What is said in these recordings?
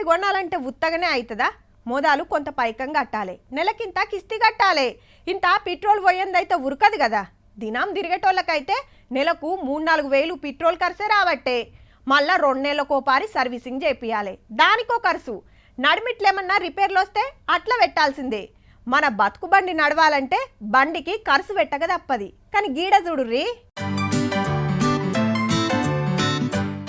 బండి కొనాలంటే ఉత్తగానే అవుతుందా? మోదాలు కొంత పైకం కట్టాలి, నెలకింత కిస్తీ కట్టాలి. ఇంత పెట్రోల్ పోయిందైతే ఉరకదు కదా. దినం తిరిగేటోళ్ళకైతే నెలకు 3-4 వేలు పెట్రోల్ ఖర్చే రావట్టే. మళ్ళా 2 నెలలకోపారి సర్వీసింగ్ చేపియాలి, దానికో ఖర్చు. నడిమిట్లేమన్నా రిపేర్లు వస్తే అట్లా పెట్టాల్సిందే. మన బతుకు బండి నడవాలంటే బండికి ఖర్చు పెట్టక తప్పది. కానీ గీడ చూడుర్రీ,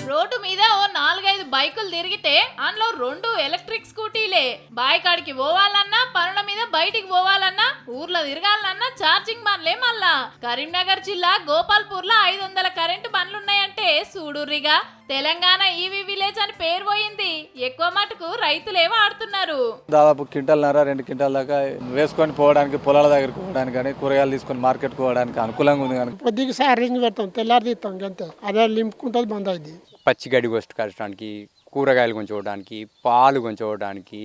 రోడ్డు మీద ఓ 4-5 బైకులు తిరిగితే అందులో 2 ఎలక్ట్రిక్ స్కూటీలే. బాయ్ కాడికి పోవాలన్నా, పనుల మీద బయటికి పోవాలన్నా, ఊర్లో తిరగాలన్నా ఛార్జింగ్ బండ్లే. మళ్ళా కరీంనగర్ జిల్లా గోపాల్పూర్లో 500 కరెంటు బండ్లున్నాయంటే చూడుర్రిగా. తెలంగాణ ఈవీ విలేజ్ అని పేరు పోయింది. ఎక్కువ మటుకు రైతులే వాడుతున్నారు. దాదాపు క్వింటాల్నర 2 క్వింటాల్ దాకా వేసుకొని పోవడానికి, పొలాల దగ్గరికి పోవడానికి కానీ, కూరగాయలు తీసుకొని మార్కెట్ పోవడానికి అనుకూలంగా ఉంది. కానీ కొద్దిగా సారింగ్ పెడతాం, తెల్లారి తీస్తాం అంతే. అదే లింపుకుంటుంది, బంద్ అయింది. పచ్చి గడ్డి కొట్టుకోవడానికి, కూరగాయలు కొంచుకోవడానికి, పాలు కొంచుకోవడానికి,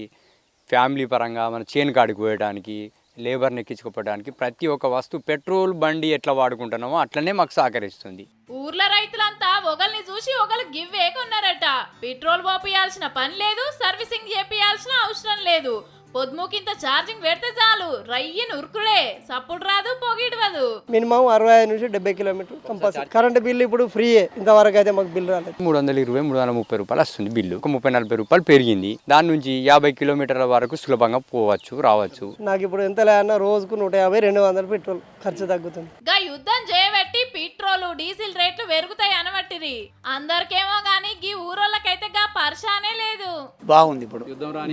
ఫ్యామిలీ పరంగా మన చేను కాడికి పోయడానికి, లేబర్ని ఎక్కించుకోవడానికి, ప్రతి ఒక్క వస్తువు పెట్రోల్ బండి ఎట్లా వాడుకుంటున్నామో అట్లనే మాకు సహకరిస్తుంది. ఊర్ల రైతులంతా ఒకల్ని చూసి ఒకరు గివ్వే కొన్నారట. పెట్రోల్ పోపియాల్సిన పని లేదు, సర్వీసింగ్ చేపియాల్సిన అవసరం లేదు. పొద్దుముకింత ఛార్జింగ్ పెడితే చాలు, రయ్యను ఉరుకుడే, సప్పుడు రాదు, పొగిడవదు. మినిమం 65 నుంచి 70 కిలోమీటర్లు కంపల్సరీ. కరెంట్ బిల్లు ఇప్పుడు ఫ్రీయే, ఇంతవరకు అయితే మాకు బిల్లు రాలేదు. 320-330 రూపాయలు వస్తుంది బిల్లు. ఒక 30-40 రూపాయలు పెరిగింది. దాని నుంచి 50 కిలోమీటర్ల వరకు సులభంగా పోవచ్చు, రావచ్చు. నాకు ఇప్పుడు ఎంత లేదన్నా రోజుకు 150-200 పెట్రోల్ ఖర్చు తగ్గుతుంది. గా యుద్ధం చేయబట్టి పెట్రోల్ డీజిల్ రేట్లు పెరుగుతాయి అనబట్టిరి. అందరికేమో గానీ గీ ఊరోళ్ళకైతే గా పర్షానే లేదు. బాగుంది ఇప్పుడు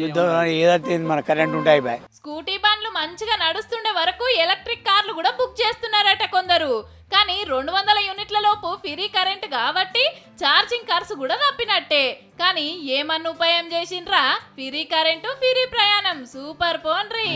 యుద్ధం ఏదైతే మన కరెంట్ ఉంటాయి బాయ్. స్కూటీ బండ్లు మంచిగా నడుస్తుండే వరకు ఎలక్ట్రిక్ కార్లు కూడా బుక్ చేస్తున్నారట కొందరు. కానీ 200 యూనిట్ల లోపు ఫ్రీ కరెంట్ కాబట్టి ఛార్జింగ్ ఖర్చు కూడా తప్పినట్టే. కానీ ఏమన్నా ఉపాయం చేసిండ్రా? ఫ్రీ కరెంటు, ఫ్రీ ప్రయాణం, సూపర్ పోన్రీ.